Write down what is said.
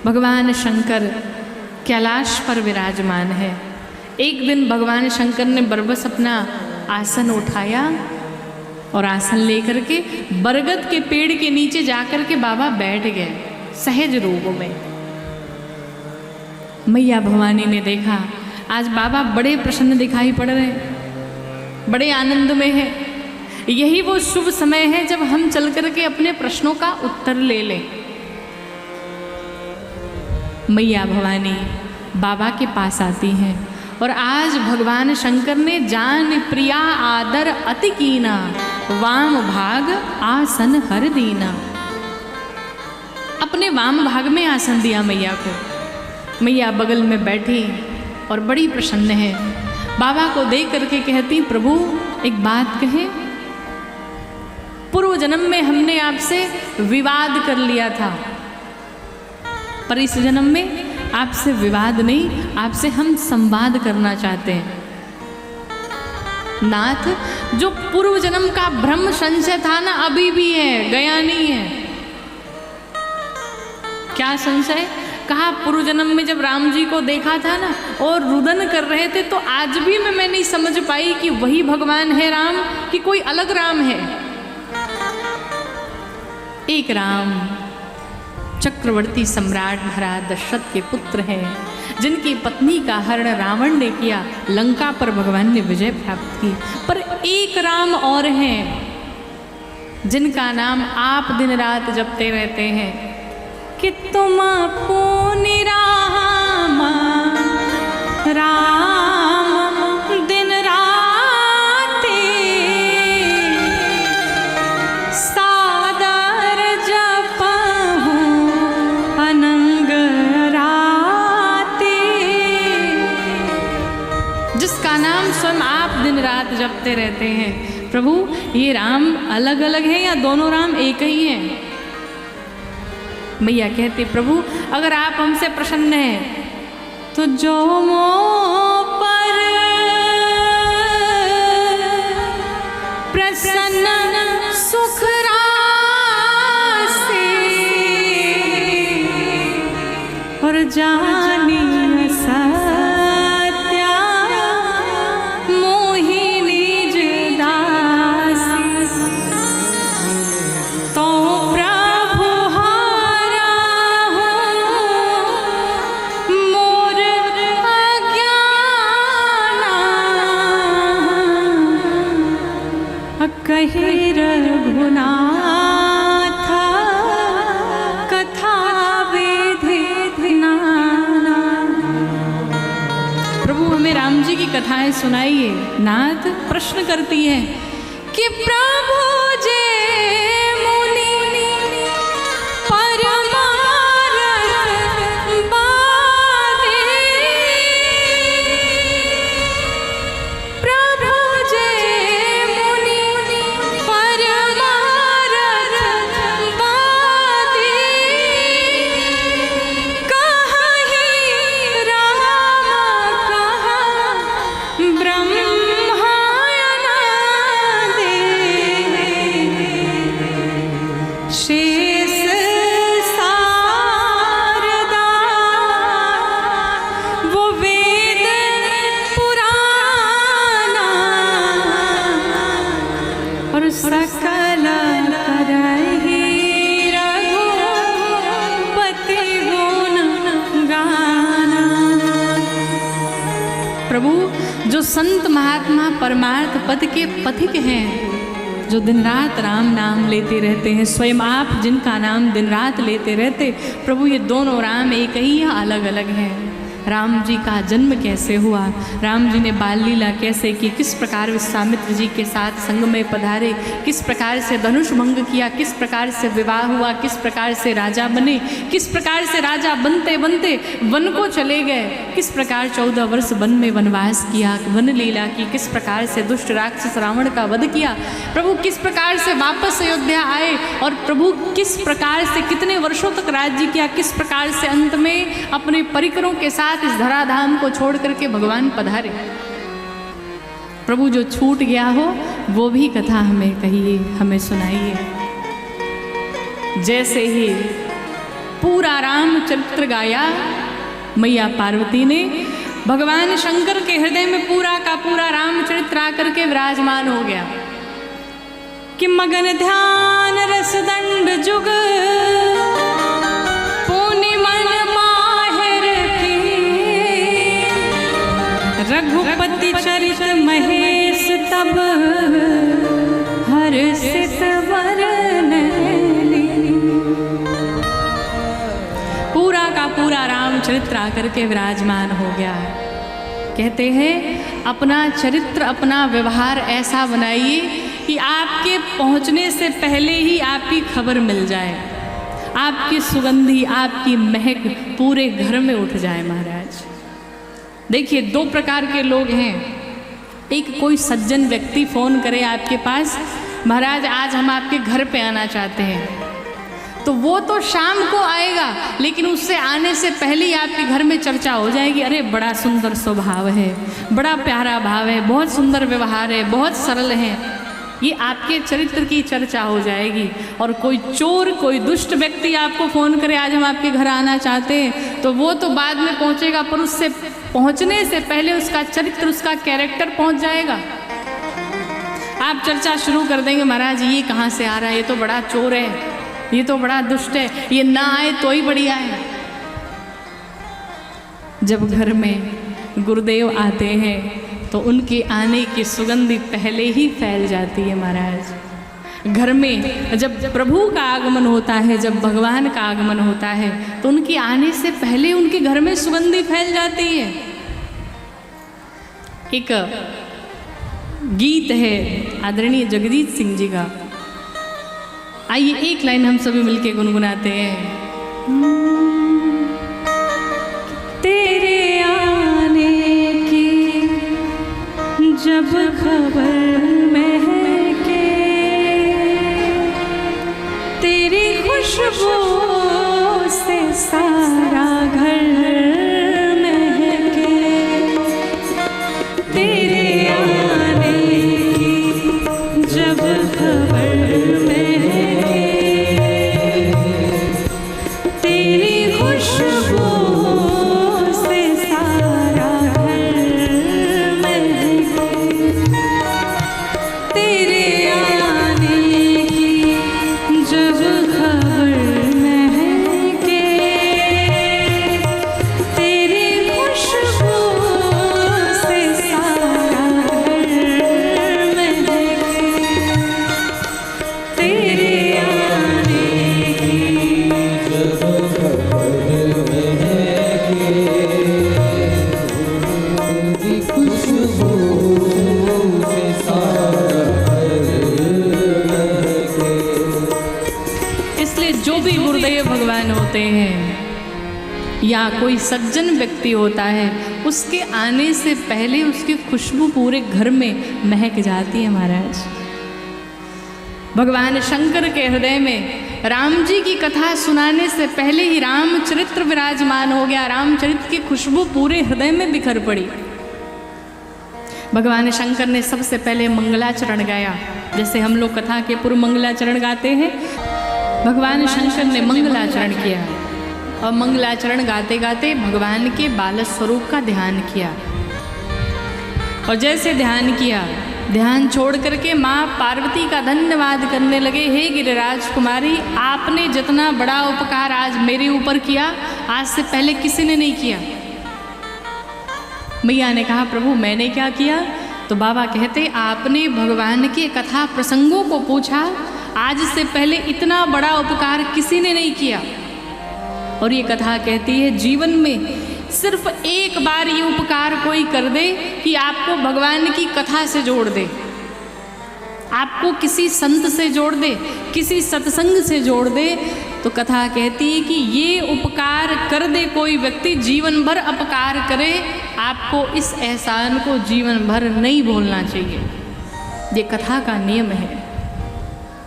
भगवान शंकर कैलाश पर विराजमान है। एक दिन भगवान शंकर ने बरबस अपना आसन उठाया और आसन लेकर के बरगद के पेड़ के नीचे जाकर के बाबा बैठ गए सहज रूप में। मैया भवानी ने देखा आज बाबा बड़े प्रसन्न दिखाई पड़ रहे हैं, बड़े आनंद में है। यही वो शुभ समय है जब हम चल करके अपने प्रश्नों का उत्तर ले लें। मैया भवानी बाबा के पास आती हैं और आज भगवान शंकर ने जान प्रिया आदर अति कीना, वाम भाग आसन हर दीना। अपने वाम भाग में आसन दिया मैया को। मैया बगल में बैठी और बड़ी प्रसन्न है। बाबा को देख करके कहती, प्रभु एक बात कहे, पूर्व जन्म में हमने आपसे विवाद कर लिया था, पर इस जन्म में आपसे विवाद नहीं, आपसे हम संवाद करना चाहते हैं। नाथ, जो पूर्व जन्म का भ्रम संशय था ना, अभी भी है, गया नहीं है। क्या संशय? कहा पूर्व जन्म में जब राम जी को देखा था ना और रुदन कर रहे थे, तो आज भी मैं नहीं समझ पाई कि वही भगवान है राम कि कोई अलग राम है। एक राम चक्रवर्ती सम्राट महाराज दशरथ के पुत्र हैं, जिनकी पत्नी का हरण रावण ने किया, लंका पर भगवान ने विजय प्राप्त की। पर एक राम और हैं जिनका नाम आप दिन रात जपते रहते हैं कि तुम पुनि राम राम दिन रात सादर जपहु अनंग राते। जिसका नाम स्वयं आप दिन रात जपते रहते हैं। प्रभु ये राम अलग अलग है या दोनों राम एक ही हैं? मैया कहती, प्रभु अगर आप हमसे प्रसन्न हैं तो जो मोह पर प्रसन्न सुख रासे और जानी सत्या मोहि निज दासी, तो कहे रघुनाथ कथा विधि नाना। प्रभु हमें राम जी की कथाएं सुनाइए। नाथ प्रश्न करती है कि प्रभु जे सकल करहि रघुपति गुण गाना। प्रभु जो संत महात्मा परमार्थ पद के पथिक हैं, जो दिन रात राम नाम लेते रहते हैं, स्वयं आप जिनका नाम दिन रात लेते रहते, प्रभु ये दोनों राम एक ही या अलग अलग हैं? राम जी का जन्म कैसे हुआ, राम जी ने बाल लीला कैसे की, किस प्रकार विश्वामित्र जी के साथ संग में पधारे, किस प्रकार से धनुष भंग किया, किस प्रकार से विवाह हुआ, किस प्रकार से राजा बने, किस प्रकार से राजा बनते बनते वन को चले गए, किस प्रकार 14 वर्ष वन में वनवास किया, वन लीला की, किस प्रकार से दुष्ट राक्षस रावण का वध किया, प्रभु किस प्रकार से वापस अयोध्या आए और प्रभु किस प्रकार से कितने वर्षों तक राज्य किया, किस प्रकार से अंत में अपने परिकरों के साथ इस धराधाम को छोड़ करके भगवान पधारे। प्रभु जो छूट गया हो वो भी कथा हमें कहिए, हमें सुनाइए। जैसे ही पूरा रामचरित्र गाया मैया पार्वती ने। भगवान शंकर के हृदय में पूरा का पूरा रामचरित्र आकर के विराजमान हो गया कि मगन ध्यान रस दंड जुग पूनि मन माहिर की, रघुपति चरित महेश तब हर्षित वरन ली। पूरा का पूरा रामचरित्र आकर के विराजमान हो गया। कहते हैं अपना चरित्र अपना व्यवहार ऐसा बनाइए कि आपके पहुंचने से पहले ही आपकी खबर मिल जाए, आपकी सुगंधी आपकी महक पूरे घर में उठ जाए। महाराज देखिए, दो प्रकार के लोग हैं। एक कोई सज्जन व्यक्ति फ़ोन करे आपके पास, महाराज आज हम आपके घर पे आना चाहते हैं, तो वो तो शाम को आएगा, लेकिन उससे आने से पहले ही आपके घर में चर्चा हो जाएगी, अरे बड़ा सुंदर स्वभाव है, बड़ा प्यारा भाव है, बहुत सुंदर व्यवहार है, बहुत सरल है। ये आपके चरित्र की चर्चा हो जाएगी। और कोई चोर कोई दुष्ट व्यक्ति आपको फ़ोन करे आज हम आपके घर आना चाहते हैं, तो वो तो बाद में पहुंचेगा, पर उससे पहुंचने से पहले उसका चरित्र उसका कैरेक्टर पहुंच जाएगा। आप चर्चा शुरू कर देंगे, महाराज ये कहाँ से आ रहा है, ये तो बड़ा चोर है, ये तो बड़ा दुष्ट है, ये ना आए तो ही बढ़िया है। जब घर में गुरुदेव आते हैं तो उनके आने की सुगंधी पहले ही फैल जाती है। महाराज घर में जब प्रभु का आगमन होता है, जब भगवान का आगमन होता है, तो उनके आने से पहले उनके घर में सुगंधी फैल जाती है। एक गीत है आदरणीय जगजीत सिंह जी का, आइए एक लाइन हम सभी मिलके गुनगुनाते हैं। तेरे आने की जब खबर महके, तेरी खुशबू से सारा घर महके, तेरे आने की जब खबर या कोई सज्जन व्यक्ति होता है, उसके आने से पहले उसकी खुशबू पूरे घर में महक जाती है। महाराज भगवान शंकर के हृदय में राम जी की कथा सुनाने से पहले ही रामचरित्र विराजमान हो गया। रामचरित्र की खुशबू पूरे हृदय में बिखर पड़ी। भगवान शंकर ने सबसे पहले मंगलाचरण गाया। जैसे हम लोग कथा के पूर्व मंगलाचरण गाते हैं, भगवान शंकर ने मंगलाचरण किया और मंगलाचरण गाते गाते भगवान के बाल स्वरूप का ध्यान किया। और जैसे ध्यान किया, ध्यान छोड़ करके माँ पार्वती का धन्यवाद करने लगे। हे गिरिराज कुमारी, आपने जितना बड़ा उपकार आज मेरे ऊपर किया, आज से पहले किसी ने नहीं किया। मैया ने कहा, प्रभु मैंने क्या किया? तो बाबा कहते, आपने भगवान के कथा प्रसंगों को पूछा, आज से पहले इतना बड़ा उपकार किसी ने नहीं किया। और ये कथा कहती है, जीवन में सिर्फ एक बार ये उपकार कोई कर दे कि आपको भगवान की कथा से जोड़ दे, आपको किसी संत से जोड़ दे, किसी सत्संग से जोड़ दे, तो कथा कहती है कि ये उपकार कर दे कोई व्यक्ति, जीवन भर अपकार करे, आपको इस एहसान को जीवन भर नहीं भूलना चाहिए। ये कथा का नियम है।